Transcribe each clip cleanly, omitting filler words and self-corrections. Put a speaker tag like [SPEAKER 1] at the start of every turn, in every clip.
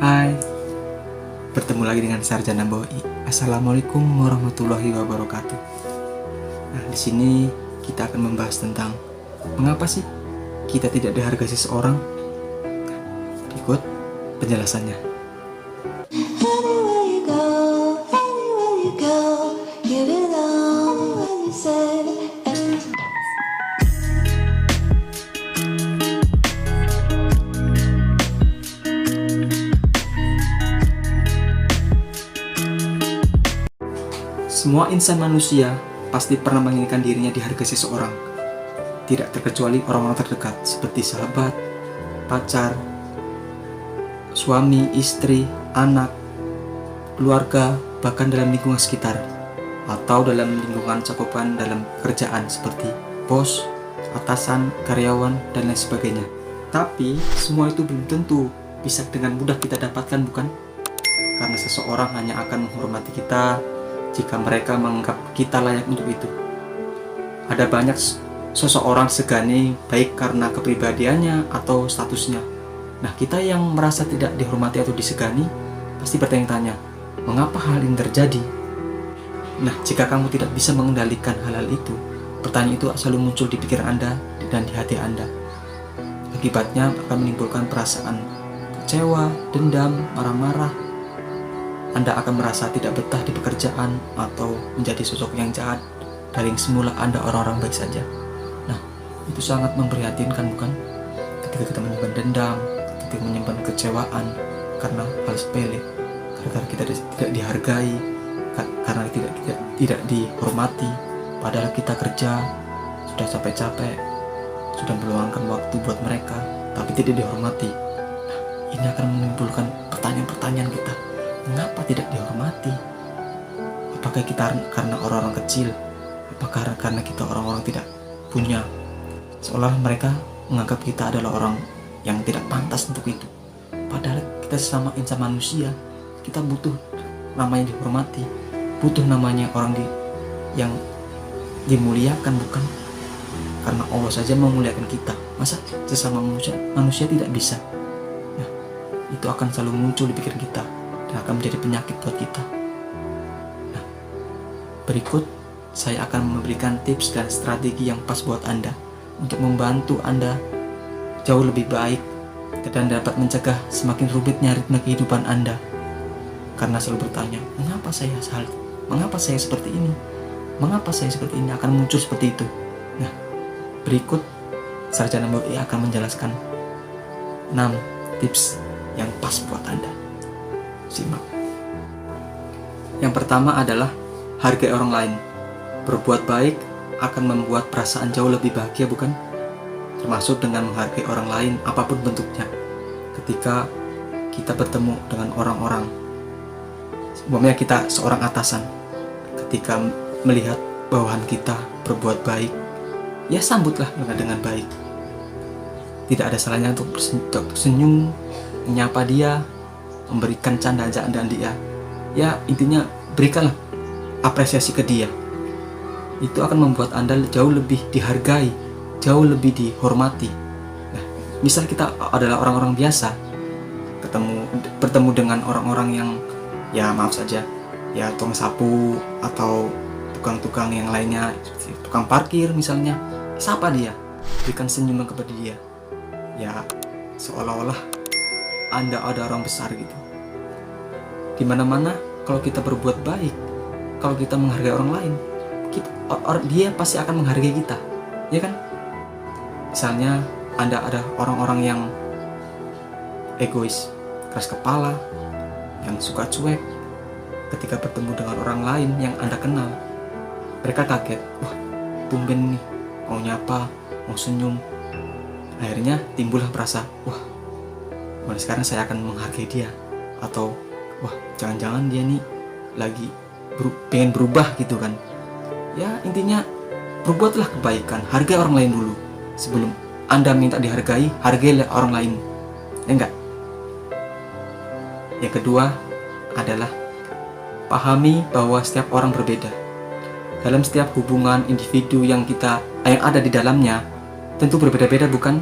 [SPEAKER 1] Hai, bertemu lagi dengan Sarjana Boi. Assalamualaikum warahmatullahi wabarakatuh. Nah, di sini kita akan membahas tentang mengapa sih kita tidak dihargai seseorang. Ikut penjelasannya.
[SPEAKER 2] Anywhere you go, anywhere you go, you belong when you said
[SPEAKER 1] Semua insan manusia pasti pernah menginginkan dirinya dihargai seseorang. Tidak terkecuali orang-orang terdekat seperti sahabat, pacar, suami, istri, anak, keluarga, bahkan dalam lingkungan sekitar atau dalam lingkungan cakupan dalam kerjaan seperti bos, atasan, karyawan, dan lain sebagainya. Tapi semua itu belum tentu bisa dengan mudah kita dapatkan, bukan? Karena seseorang hanya akan menghormati kita jika mereka menganggap kita layak untuk itu. Ada banyak seseorang segani baik karena kepribadiannya atau statusnya. Nah, kita yang merasa tidak dihormati atau disegani pasti bertanya-tanya, mengapa hal ini terjadi? Nah, jika kamu tidak bisa mengendalikan hal-hal itu, pertanyaan itu selalu muncul di pikiran Anda dan di hati Anda. Akibatnya akan menimbulkan perasaan kecewa, dendam, marah-marah. Anda akan merasa tidak betah di pekerjaan atau menjadi sosok yang jahat dari yang semula Anda orang-orang baik saja. Nah, itu sangat memprihatinkan, bukan? Ketika kita menyimpan dendam, ketika menyimpan kecewaan karena hal sepele, karena kita tidak dihargai, karena tidak dihormati, padahal kita kerja sudah capek-capek, sudah meluangkan waktu buat mereka, tapi tidak dihormati. Nah, ini akan menimbulkan pertanyaan-pertanyaan kita. Mengapa tidak dihormati? Apakah kita karena orang-orang kecil? Apakah karena kita orang-orang tidak punya? Seolah mereka menganggap kita adalah orang yang tidak pantas untuk itu. Padahal kita sesama insan manusia, kita butuh namanya dihormati, butuh namanya orang yang dimuliakan, bukan? Karena Allah saja memuliakan kita, masa sesama manusia tidak bisa? Nah, itu akan selalu muncul di pikiran kita dan akan menjadi penyakit buat kita. Nah, berikut saya akan memberikan tips dan strategi yang pas buat Anda untuk membantu Anda jauh lebih baik dan dapat mencegah semakin rumitnya ritme kehidupan Anda. Karena selalu bertanya, mengapa saya seperti ini? Mengapa saya seperti ini? Akan muncul seperti itu. Nah, berikut Sarjana Boi akan menjelaskan 6 tips yang pas buat Anda. Simak. Yang pertama adalah hargai orang lain. Berbuat baik akan membuat perasaan jauh lebih bahagia, bukan? Termasuk dengan menghargai orang lain apapun bentuknya. Ketika kita bertemu dengan orang-orang, umpamanya kita seorang atasan, ketika melihat bawahan kita berbuat baik, ya sambutlah dengan baik. Tidak ada salahnya untuk senyum, menyapa dia, memberikan candaan dia. Ya, intinya berikanlah apresiasi ke dia. Itu akan membuat Anda jauh lebih dihargai, jauh lebih dihormati. Nah, misal kita adalah orang-orang biasa, bertemu dengan orang-orang yang, ya maaf saja, ya tukang sapu atau tukang-tukang yang lainnya, tukang parkir misalnya, sapa dia, berikan senyuman kepada dia. Ya, seolah-olah Anda ada orang besar gitu. Dimana-mana kalau kita berbuat baik, kalau kita menghargai orang lain, dia pasti akan menghargai kita, ya kan? Misalnya Anda ada orang-orang yang egois, keras kepala, yang suka cuek. Ketika bertemu dengan orang lain yang Anda kenal, mereka kaget, wah tumben nih, mau nyapa, mau senyum. Akhirnya timbullah perasa, wah mulai sekarang saya akan menghargai dia. Atau wah jangan-jangan dia nih lagi pengen berubah gitu kan. Ya intinya berbuatlah kebaikan, hargai orang lain dulu. Sebelum Anda minta dihargai, hargailah orang lain, ya enggak? Yang kedua adalah pahami bahwa setiap orang berbeda. Dalam setiap hubungan individu yang ada di dalamnya tentu berbeda-beda, bukan?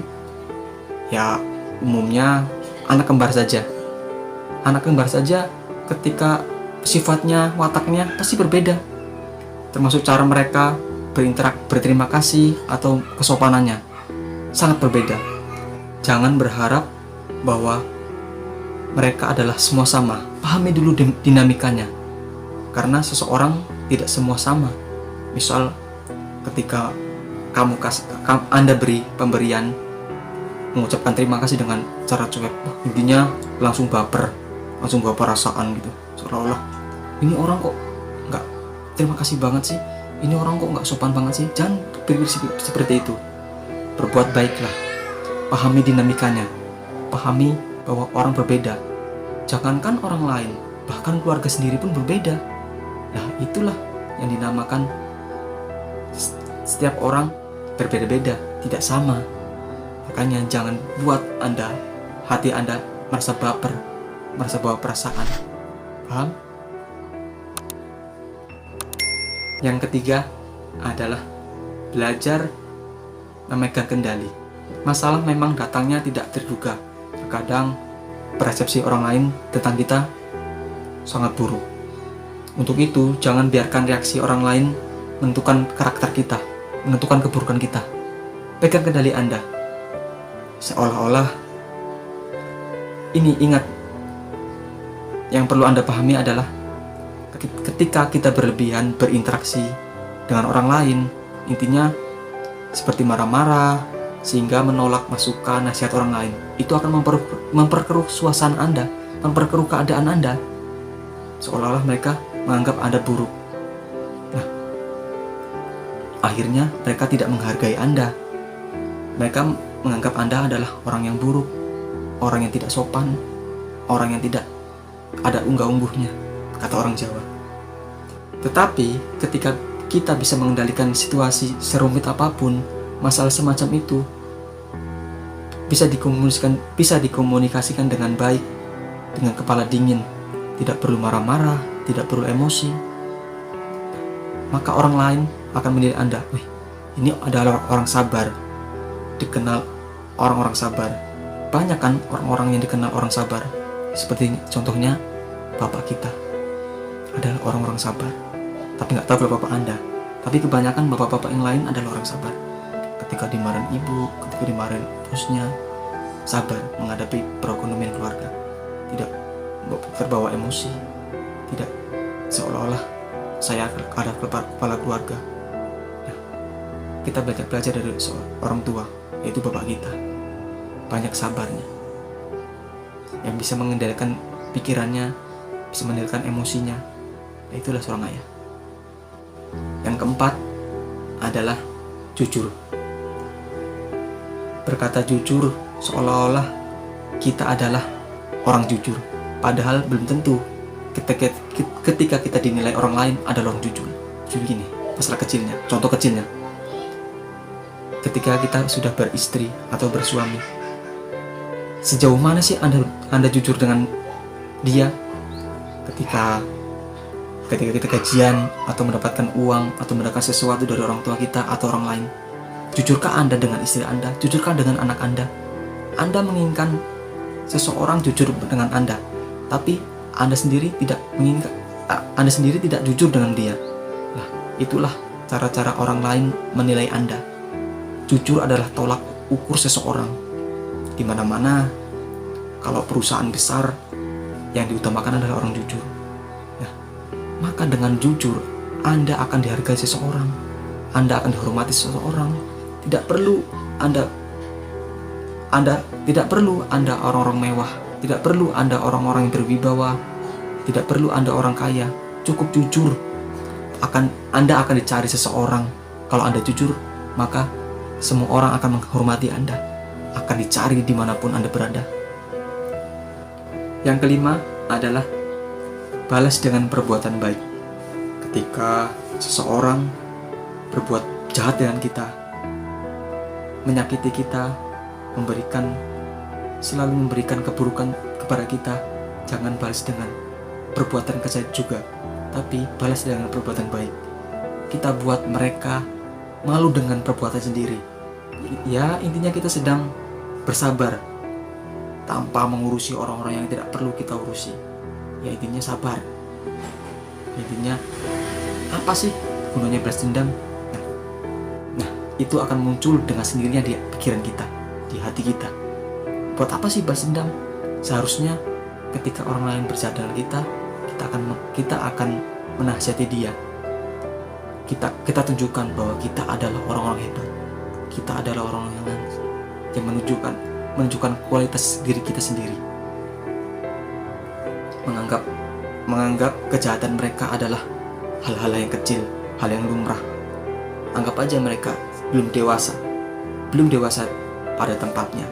[SPEAKER 1] Ya umumnya anak kembar saja. Anak kembar saja ketika sifatnya, wataknya pasti berbeda. Termasuk cara mereka berterima kasih atau kesopanannya sangat berbeda. Jangan berharap bahwa mereka adalah semua sama. Pahami dulu dinamikanya. Karena seseorang tidak semua sama. Misal ketika Anda beri pemberian, mengucapkan terima kasih dengan cara cuek, intinya langsung baper, langsung bawa perasaan gitu, seolah-olah ini orang kok nggak terima kasih banget sih, ini orang kok nggak sopan banget sih. Jangan berpikir seperti itu. Berbuat baiklah, pahami dinamikanya, pahami bahwa orang berbeda. Jangankan orang lain, bahkan keluarga sendiri pun berbeda. Nah, itulah yang dinamakan setiap orang berbeda-beda, tidak sama. Makanya jangan buat hati Anda merasa baper, merasa bawa perasaan. Paham? Yang ketiga adalah belajar memegang kendali. Masalah memang datangnya tidak terduga. Terkadang persepsi orang lain tentang kita sangat buruk. Untuk itu, jangan biarkan reaksi orang lain menentukan karakter kita, menentukan keburukan kita. Pegang kendali Anda. Seolah-olah ini, ingat, yang perlu Anda pahami adalah ketika kita berlebihan berinteraksi dengan orang lain, intinya seperti marah-marah sehingga menolak masukan nasihat orang lain, itu akan memperkeruh suasana Anda, memperkeruh keadaan Anda, seolah-olah mereka menganggap Anda buruk. Nah, akhirnya mereka tidak menghargai Anda. Mereka menganggap Anda adalah orang yang buruk, orang yang tidak sopan, orang yang tidak ada unggah-ungguhnya, kata orang Jawa. Tetapi ketika kita bisa mengendalikan situasi serumit apapun, masalah semacam itu bisa dikomunikasikan dengan baik, dengan kepala dingin, tidak perlu marah-marah, tidak perlu emosi. Maka orang lain akan menilai Anda, wih, ini adalah orang sabar, dikenal orang-orang sabar. Banyak kan orang-orang yang dikenal orang sabar, seperti contohnya bapak kita adalah orang-orang sabar. Tapi nggak tahu kalau bapak Anda. Tapi kebanyakan bapak-bapak yang lain adalah orang sabar. Ketika dimarahin ibu, ketika dimarahin bosnya, sabar menghadapi perekonomian keluarga, tidak terbawa emosi, tidak seolah-olah saya ada kepala keluarga. Nah, kita belajar dari orang tua, yaitu bapak kita. Banyak sabarnya, yang bisa mengendalikan pikirannya, bisa mengendalikan emosinya. Nah, itulah seorang ayah. Yang keempat adalah jujur. Berkata jujur seolah-olah kita adalah orang jujur, padahal belum tentu. Ketika kita dinilai orang lain adalah orang jujur. Jujur gini, masalah kecilnya, contoh kecilnya. Ketika kita sudah beristri atau bersuami, sejauh mana sih Anda jujur dengan dia? Ketika kita gajian atau mendapatkan uang atau mendapatkan sesuatu dari orang tua kita atau orang lain, jujurkah Anda dengan istri Anda? Jujurkah dengan anak Anda? Anda menginginkan seseorang jujur dengan Anda, tapi Anda sendiri tidak jujur dengan dia. Nah, itulah cara-cara orang lain menilai Anda. Jujur adalah tolak ukur seseorang. Di mana-mana, kalau perusahaan besar, yang diutamakan adalah orang jujur. Nah, maka dengan jujur, Anda akan dihargai seseorang, Anda akan dihormati seseorang. Tidak perlu Anda orang-orang mewah, tidak perlu Anda orang-orang yang berwibawa, tidak perlu Anda orang kaya. Cukup jujur, Anda akan dicari seseorang. Kalau Anda jujur, maka semua orang akan menghormati Anda, akan dicari dimanapun Anda berada. Yang kelima adalah balas dengan perbuatan baik. Ketika seseorang berbuat jahat dengan kita, menyakiti kita, selalu memberikan keburukan kepada kita, jangan balas dengan perbuatan kejahatan juga, tapi balas dengan perbuatan baik. Kita buat mereka malu dengan perbuatan sendiri. Ya, intinya kita sedang bersabar. tanpa mengurusi orang-orang yang tidak perlu kita urusi. Ya intinya sabar. Intinya apa sih gunanya balas dendam? Nah, itu akan muncul dengan sendirinya di pikiran kita, di hati kita. Buat apa sih balas dendam? Seharusnya ketika orang lain berjahat dengan kita akan menasihati dia. Kita tunjukkan bahwa kita adalah orang-orang hebat. Kita adalah orang-orang yang menunjukkan kualitas diri kita sendiri. Menganggap kejahatan mereka adalah hal-hal yang kecil, hal yang lumrah. Anggap aja mereka belum dewasa pada tempatnya.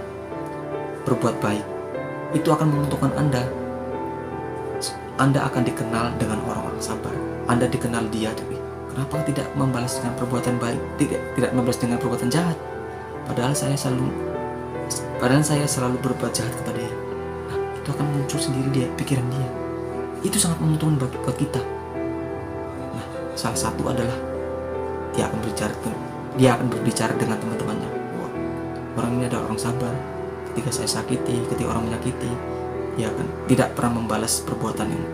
[SPEAKER 1] Berbuat baik itu akan menguntungkan Anda. Anda akan dikenal dengan orang-orang sabar. Anda dikenal dia, tapi kenapa tidak membalas dengan perbuatan baik, tidak membalas dengan perbuatan jahat? Padahal saya selalu berbuat jahat kepada dia. Nah, itu akan muncul sendiri pikiran dia. Itu sangat menguntungkan buat kita. Nah, salah satu adalah dia akan berbicara dengan teman-temannya. Wah, orang ini adalah orang sabar. Ketika saya sakiti, ketika orang menyakiti, dia akan tidak pernah membalas perbuatan ini.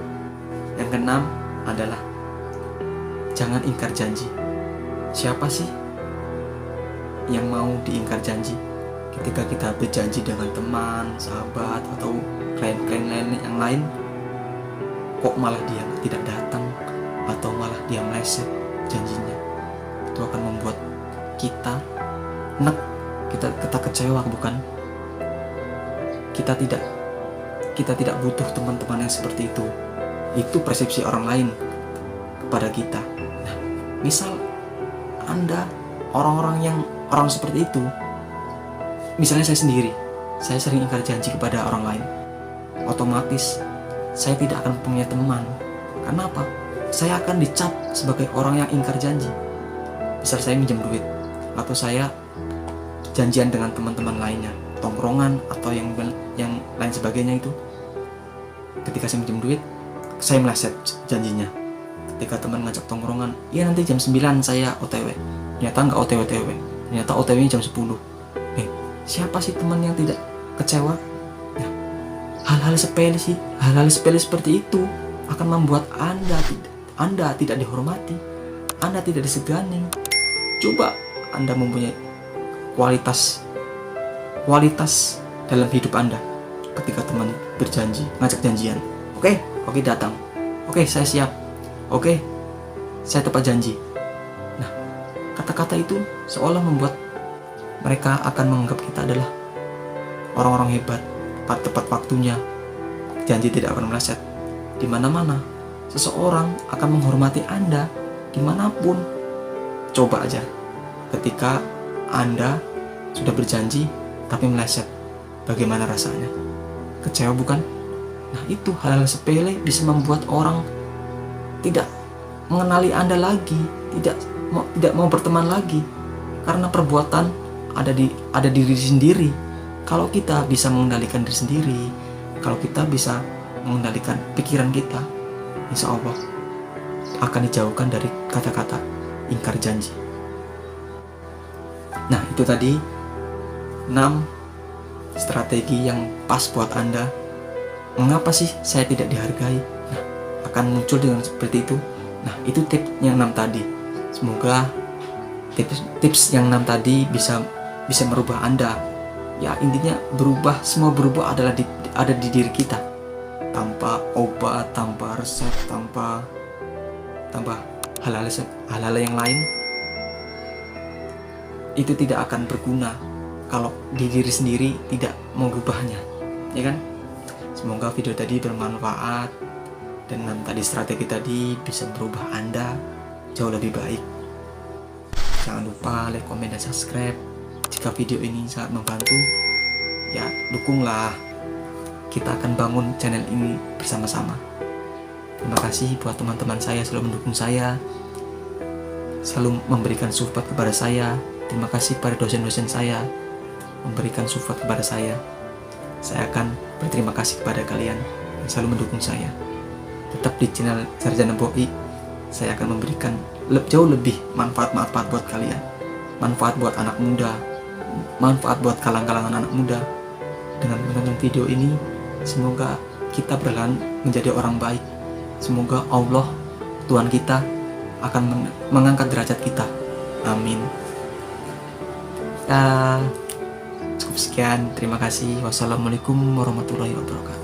[SPEAKER 1] Yang keenam adalah jangan ingkar janji. Siapa sih yang mau diingkar janji? Ketika kita berjanji dengan teman, sahabat, atau klien-klien yang lain, kok malah dia tidak datang atau malah dia meleset janjinya, itu akan membuat kita kita kecewa, bukan? Kita tidak butuh teman-teman yang seperti itu. Itu persepsi orang lain kepada kita. Nah, misal Anda orang seperti itu, misalnya saya sering ingkar janji kepada orang lain, otomatis saya tidak akan punya teman. Kenapa? Saya akan dicap sebagai orang yang ingkar janji. Misal saya minjem duit, atau saya janjian dengan teman-teman lainnya, tongkrongan atau yang lain sebagainya itu. Ketika saya minjem duit, saya meleset janjinya. Ketika teman ngajak tongkrongan, ya nanti jam 9 saya OTW. Ternyata nggak OTW. Ternyata OTW-nya jam 10. Siapa sih teman yang tidak kecewa? Hal-hal sepele seperti itu akan membuat Anda tidak dihormati, Anda tidak disegani. Coba Anda mempunyai kualitas dalam hidup Anda. Ketika teman berjanji, ngajak janjian, oke datang, oke saya siap, oke saya tepat janji. Nah, kata-kata itu seolah membuat mereka akan menganggap kita adalah orang-orang hebat. Tepat waktunya, janji tidak akan meleset. Di mana-mana seseorang akan menghormati Anda dimanapun. Coba aja ketika Anda sudah berjanji tapi meleset, bagaimana rasanya? Kecewa, bukan? Nah, itu hal-hal sepele bisa membuat orang tidak mengenali Anda lagi, tidak mau berteman lagi, karena perbuatan ada di diri sendiri. Kalau kita bisa mengendalikan diri sendiri, kalau kita bisa mengendalikan pikiran kita, insya Allah akan dijauhkan dari kata-kata ingkar janji. Nah, itu tadi 6 strategi yang pas buat Anda. Mengapa sih saya tidak dihargai? Nah, akan muncul dengan seperti itu. Nah, itu tips yang 6 tadi. Semoga tips yang 6 tadi bisa merubah Anda. Ya, intinya semua berubah ada di diri kita. Tanpa obat, tanpa resep, tanpa hal-hal yang lain, itu tidak akan berguna kalau di diri sendiri tidak mengubahnya, ya kan? Semoga video tadi bermanfaat dan tadi strategi tadi bisa berubah Anda jauh lebih baik. Jangan lupa like, komen, dan subscribe. Jika video ini sangat membantu, ya dukunglah. Kita akan bangun channel ini bersama-sama. Terima kasih buat teman-teman saya selalu mendukung saya, selalu memberikan support kepada saya. Terima kasih pada dosen-dosen saya memberikan support kepada saya. Saya akan berterima kasih kepada kalian yang selalu mendukung saya. Tetap di channel Sarjana Boi, saya akan memberikan jauh lebih manfaat buat kalian. Manfaat buat anak muda, manfaat buat kalangan anak muda, dengan menonton video ini. Semoga kita berjalan menjadi orang baik. Semoga Allah, Tuhan kita, akan mengangkat derajat kita. Amin. Cukup sekian. Terima kasih. Wassalamualaikum warahmatullahi wabarakatuh.